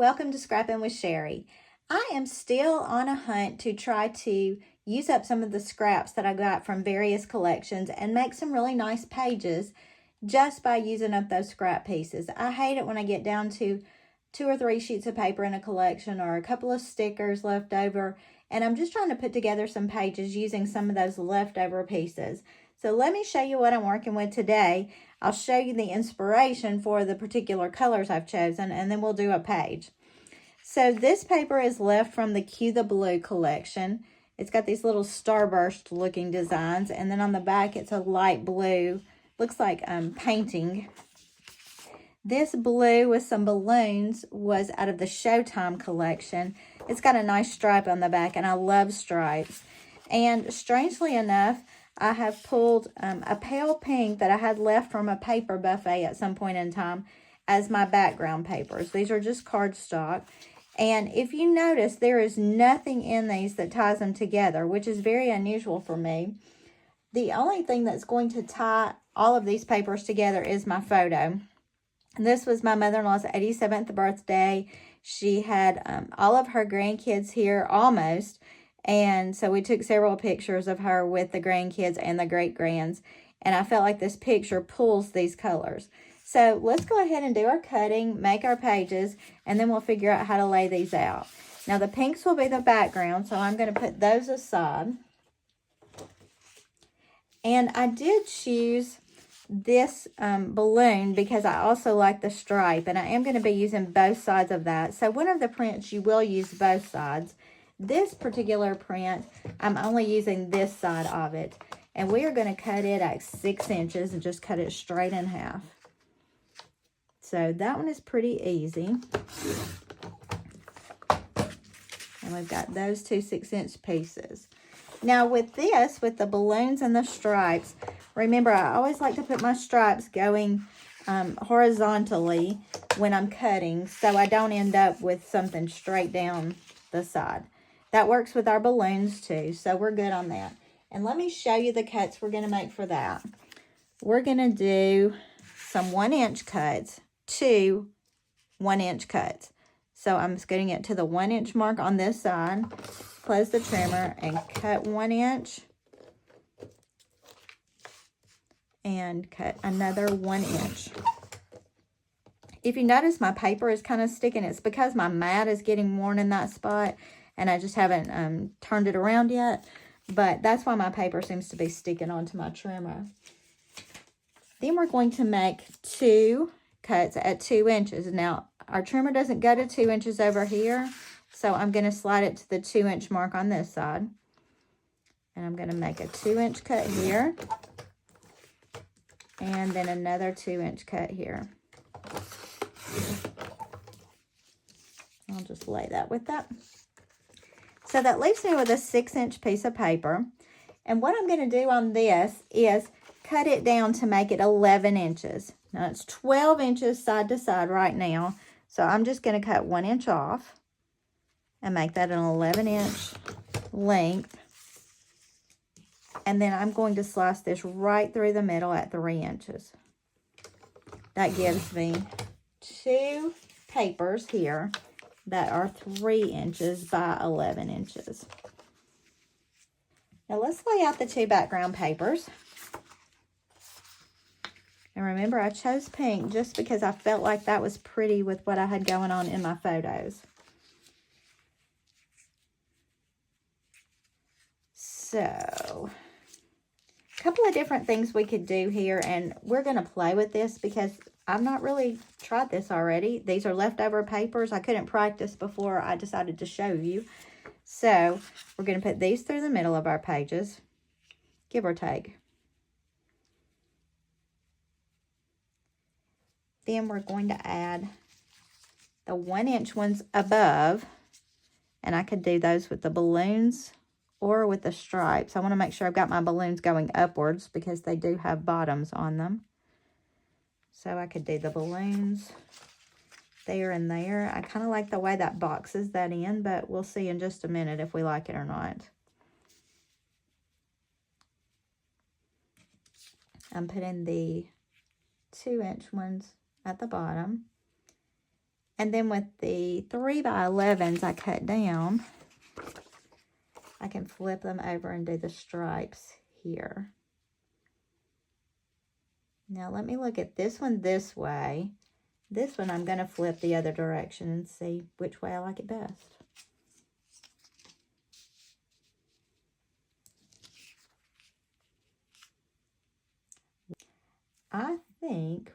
welcome to Scrappin with Sheri. I am still on a hunt to try to use up some of the scraps that I got from various collections and make some really nice pages just by using up those scrap pieces. I hate it when I get down to 2 or 3 sheets of paper in a collection or a couple of stickers left over, and I'm just trying to put together some pages using some of those leftover pieces. So let me show you what I'm working with today. I'll show you the inspiration for the particular colors I've chosen, and then we'll do a page. So this paper is left from the Cue the Blue collection. It's got these little starburst looking designs, and then on the back it's a light blue, looks like painting. This blue with some balloons was out of the Showtime collection. It's got a nice stripe on the back, and I love stripes. And strangely enough, I have pulled a pale pink that I had left from a paper buffet at some point in time as my background papers. These are just cardstock. And if you notice, there is nothing in these that ties them together, which is very unusual for me. The only thing that's going to tie all of these papers together is my photo. This was my mother-in-law's 87th birthday. She had all of her grandkids here almost. And so we took several pictures of her with the grandkids and the great-grands. And I felt like this picture pulls these colors. So let's go ahead and do our cutting, make our pages, and then we'll figure out how to lay these out. Now the pinks will be the background, so I'm going to put those aside. And I did choose this balloon because I also like the stripe, and I am going to be using both sides of that. So one of the prints you will use both sides. This particular print, I'm only using this side of it. And we are going to cut it at 6 inches and just cut it straight in half. So that one is pretty easy. And we've got those 2 6-inch pieces. Now with this, with the balloons and the stripes, remember I always like to put my stripes going horizontally when I'm cutting, so I don't end up with something straight down the side. That works with our balloons too, so we're good on that. And let me show you the cuts we're going to make for that. We're going to do some 1-inch cuts, 2 1-inch cuts. So I'm scooting it to the 1-inch mark on this side, close the trimmer, and cut 1 inch. And cut another 1 inch. If you notice my paper is kind of sticking, it's because my mat is getting worn in that spot, and I just haven't turned it around yet. But that's why my paper seems to be sticking onto my trimmer. Then we're going to make 2 cuts at 2 inches. Now, our trimmer doesn't go to 2 inches over here, so I'm going to slide it to the 2-inch mark on this side. And I'm going to make a 2-inch cut here. And then another 2-inch cut here. I'll just lay that with that. So that leaves me with a 6-inch piece of paper. And what I'm going to do on this is cut it down to make it 11 inches. Now it's 12 inches side to side right now. So I'm just going to cut 1 inch off and make that an 11-inch length. And then I'm going to slice this right through the middle at 3 inches. That gives me 2 papers here that are 3 inches by 11 inches. Now let's lay out the 2 background papers. And remember, I chose pink just because I felt like that was pretty with what I had going on in my photos. So, a couple of different things we could do here, and we're going to play with this because I've not really tried this already. These are leftover papers. I couldn't practice before I decided to show you. So, we're going to put these through the middle of our pages, give or take. Then we're going to add the 1-inch ones above, and I could do those with the balloons or with the stripes. I want to make sure I've got my balloons going upwards because they do have bottoms on them. So I could do the balloons there and there. I kind of like the way that boxes that in, but we'll see in just a minute if we like it or not. I'm putting the 2-inch ones at the bottom. And then with the 3x11s I cut down, I can flip them over and do the stripes here. Now let me look at this one this way. This one I'm going to flip the other direction and see which way I like it best. I think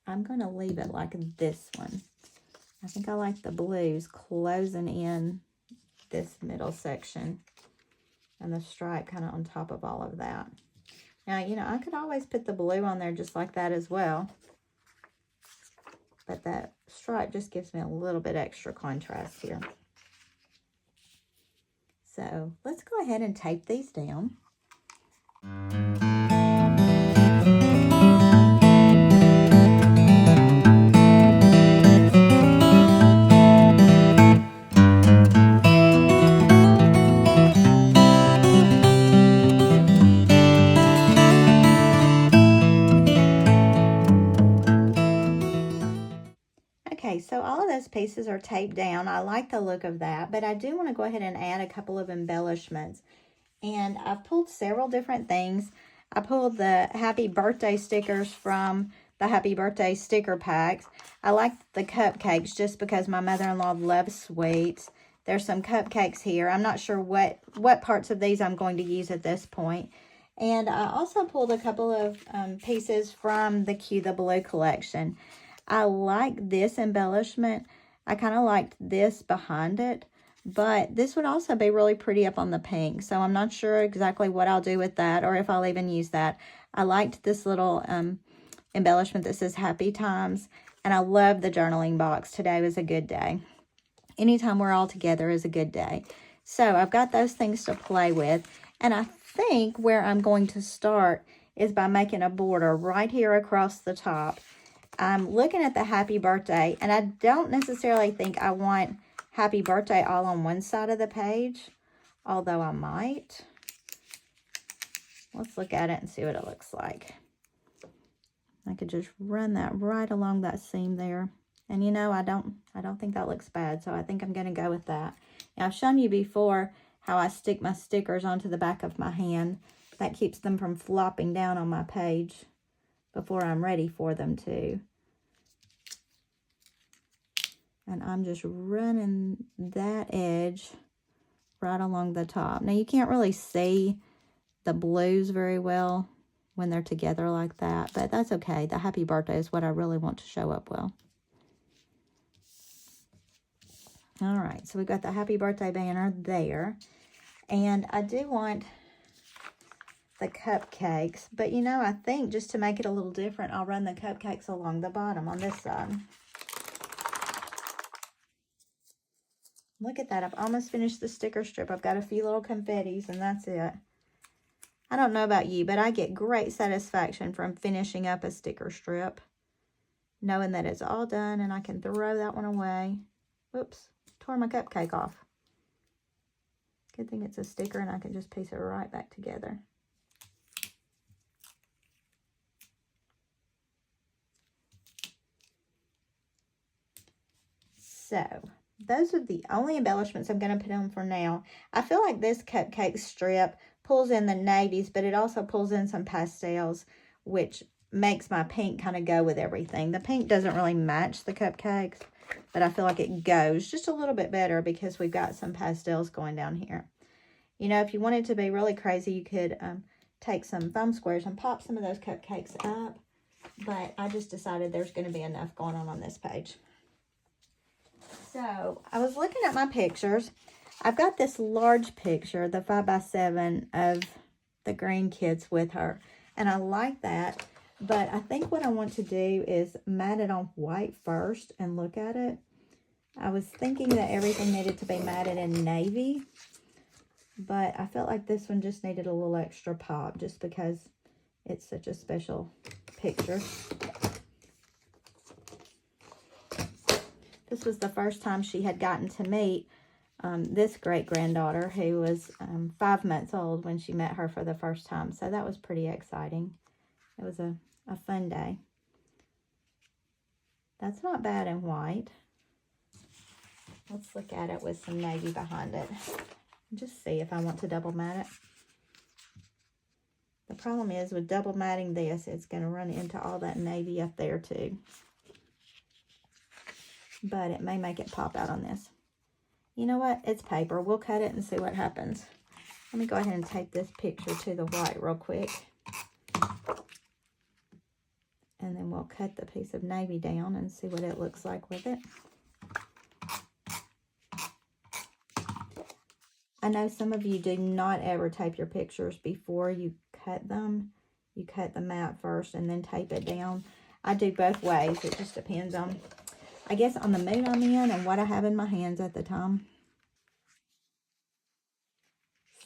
I'm going to leave it like this one. I think I like the blues closing in this middle section and the stripe kind of on top of all of that. Now, you know, I could always put the blue on there just like that as well. But that stripe just gives me a little bit extra contrast here. So let's go ahead and tape these down. Okay, so all of those pieces are taped down. I like the look of that, but I do want to go ahead and add a couple of embellishments. And I've pulled several different things. I pulled the happy birthday stickers from the happy birthday sticker packs. I like the cupcakes just because my mother-in-law loves sweets. There's some cupcakes here. I'm not sure what parts of these I'm going to use at this point. And I also pulled a couple of pieces from the Cue the Blue collection. I like this embellishment. I kind of liked this behind it, but this would also be really pretty up on the pink. So I'm not sure exactly what I'll do with that or if I'll even use that. I liked this little embellishment that says Happy Times, and I love the journaling box. Today was a good day. Anytime we're all together is a good day. So I've got those things to play with, and I think where I'm going to start is by making a border right here across the top. I'm looking at the happy birthday, and I don't necessarily think I want happy birthday all on one side of the page, although I might. Let's look at it and see what it looks like. I could just run that right along that seam there. And you know, I don't think that looks bad, so I think I'm going to go with that. Now, I've shown you before how I stick my stickers onto the back of my hand. That keeps them from flopping down on my page before I'm ready for them to. And I'm just running that edge right along the top. Now, you can't really see the blues very well when they're together like that, but that's okay. The happy birthday is what I really want to show up well. All right, so we've got the happy birthday banner there. And I do want the cupcakes, but you know, I think just to make it a little different, I'll run the cupcakes along the bottom on this side. Look at that. I've almost finished the sticker strip. I've got a few little confettis, and that's it. I don't know about you, but I get great satisfaction from finishing up a sticker strip, knowing that it's all done and I can throw that one away. Whoops, tore my cupcake off. Good thing it's a sticker and I can just piece it right back together. So, those are the only embellishments I'm going to put on for now. I feel like this cupcake strip pulls in the navies, but it also pulls in some pastels, which makes my pink kind of go with everything. The pink doesn't really match the cupcakes, but I feel like it goes just a little bit better because we've got some pastels going down here. You know, if you wanted to be really crazy, you could take some foam squares and pop some of those cupcakes up, but I just decided there's going to be enough going on this page. So, I was looking at my pictures. I've got this large picture, the 5x7 of the grandkids with her, and I like that, but I think what I want to do is mat it on white first and look at it. I was thinking that everything needed to be matted in navy, but I felt like this one just needed a little extra pop just because it's such a special picture. This was the first time she had gotten to meet this great-granddaughter who was 5 months old when she met her for the first time. So that was pretty exciting. It was a fun day. That's not bad in white. Let's look at it with some navy behind it. Just see if I want to double mat it. The problem is with double matting this, it's going to run into all that navy up there too. But it may make it pop out on this. You know what? It's paper. We'll cut it and see what happens. Let me go ahead and tape this picture to the white real quick. And then we'll cut the piece of navy down and see what it looks like with it. I know some of you do not ever tape your pictures before you cut them. You cut the mat first and then tape it down. I do both ways. It just depends on, I guess, on the mood I'm in and what I have in my hands at the time.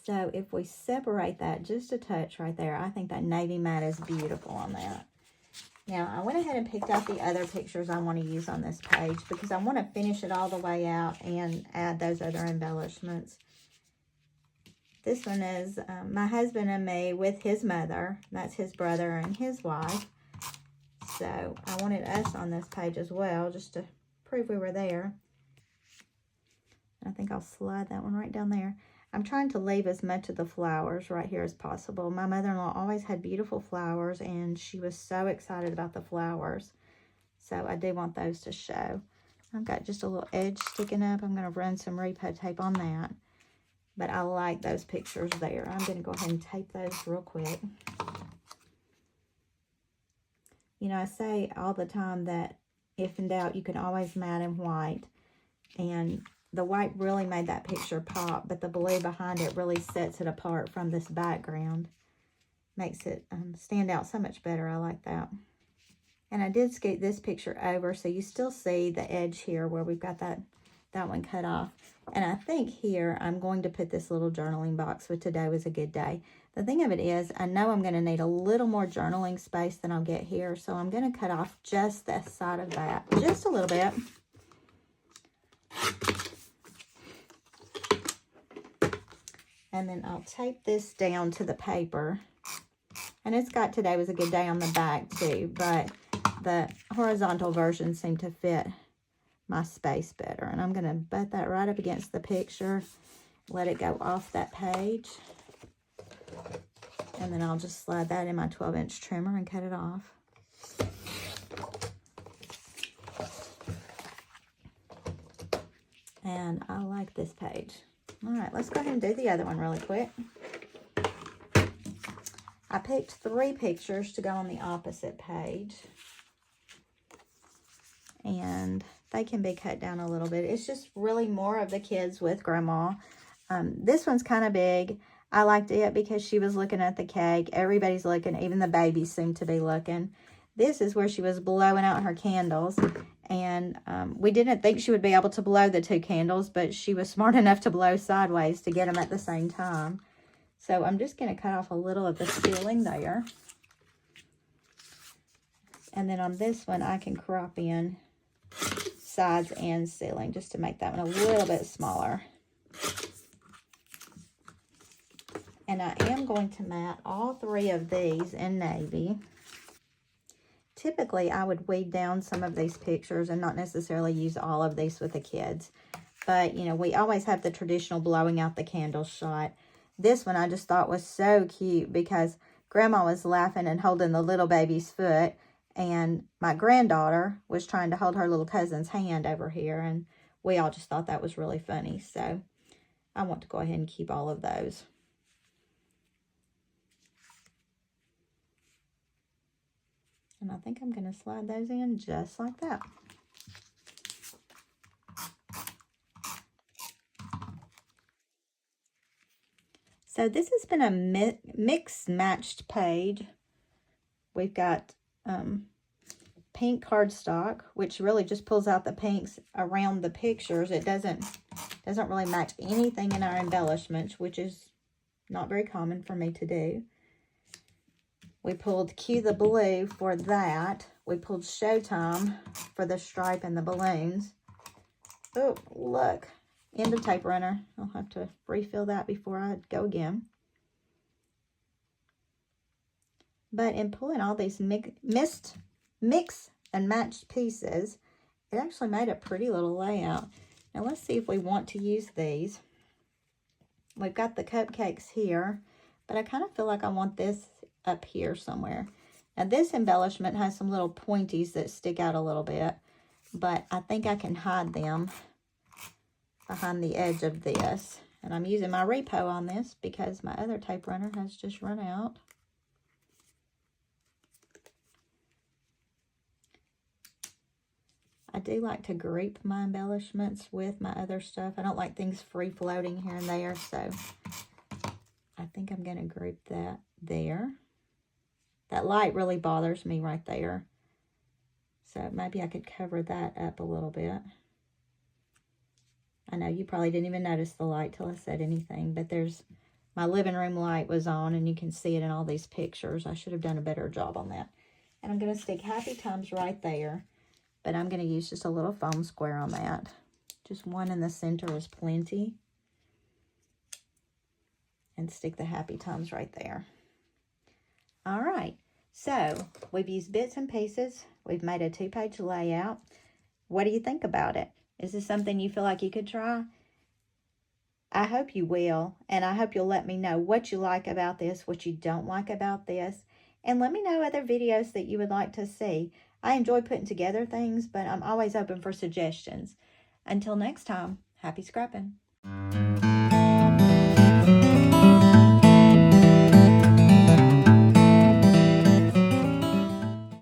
So if we separate that just a touch right there, I think that navy mat is beautiful on that. Now, I went ahead and picked out the other pictures I want to use on this page because I want to finish it all the way out and add those other embellishments. This one is my husband and me with his mother. That's his brother and his wife. So I wanted us on this page as well, just to prove we were there. I think I'll slide that one right down there. I'm trying to leave as much of the flowers right here as possible. My mother-in-law always had beautiful flowers, and she was so excited about the flowers. So I do want those to show. I've got just a little edge sticking up. I'm going to run some repo tape on that. But I like those pictures there. I'm going to go ahead and tape those real quick. You know, I say all the time that if in doubt, you can always mat in white. And the white really made that picture pop, but the blue behind it really sets it apart from this background. Makes it stand out so much better. I like that. And I did scoot this picture over, so you still see the edge here where we've got that one cut off. And I think here I'm going to put this little journaling box with "Today was a good day." The thing of it is, I know I'm going to need a little more journaling space than I'll get here, so I'm going to cut off just this side of that, just a little bit. And then I'll tape this down to the paper. And it's got "Today was a good day" on the back too, but the horizontal version seemed to fit my space better. And I'm going to butt that right up against the picture, let it go off that page. And then I'll just slide that in my 12-inch trimmer and cut it off. And I like this page. All right, let's go ahead and do the other one really quick. I picked 3 pictures to go on the opposite page. And they can be cut down a little bit. It's just really more of the kids with Grandma. This one's kind of big. I liked it because she was looking at the cake. Everybody's looking. Even the babies seem to be looking. This is where she was blowing out her candles. And we didn't think she would be able to blow the 2 candles, but she was smart enough to blow sideways to get them at the same time. So I'm just going to cut off a little of the ceiling there. And then on this one, I can crop in sides and ceiling just to make that one a little bit smaller. And I am going to mat all 3 of these in navy. Typically, I would weed down some of these pictures and not necessarily use all of these with the kids. But, you know, we always have the traditional blowing out the candles shot. This one I just thought was so cute because Grandma was laughing and holding the little baby's foot. And my granddaughter was trying to hold her little cousin's hand over here. And we all just thought that was really funny. So I want to go ahead and keep all of those. And I think I'm going to slide those in just like that. So this has been a mixed matched page. We've got pink cardstock, which really just pulls out the pinks around the pictures. It doesn't really match anything in our embellishments, which is not very common for me to do. We pulled Cue the Blue for that. We pulled Showtime for the stripe and the balloons. Oh, look. End of tape runner. I'll have to refill that before I go again. But in pulling all these mix and matched pieces, it actually made a pretty little layout. Now let's see if we want to use these. We've got the cupcakes here, but I kind of feel like I want this up here somewhere. Now this embellishment has some little pointies that stick out a little bit, but I think I can hide them behind the edge of this. And I'm using my repo on this because my other tape runner has just run out. I do like to group my embellishments with my other stuff. I don't like things free floating here and there, so I think I'm going to group that there. That light really bothers me right there. So maybe I could cover that up a little bit. I know you probably didn't even notice the light till I said anything, but there's my living room light was on and you can see it in all these pictures. I should have done a better job on that. And I'm going to stick Happy Times right there. But I'm going to use just a little foam square on that. Just one in the center is plenty. And stick the Happy Times right there. All right. So, we've used bits and pieces. We've made a 2-page layout. What do you think about it? Is this something you feel like you could try? I hope you will. And I hope you'll let me know what you like about this, what you don't like about this. And let me know other videos that you would like to see. I enjoy putting together things, but I'm always open for suggestions. Until next time, happy scrapping.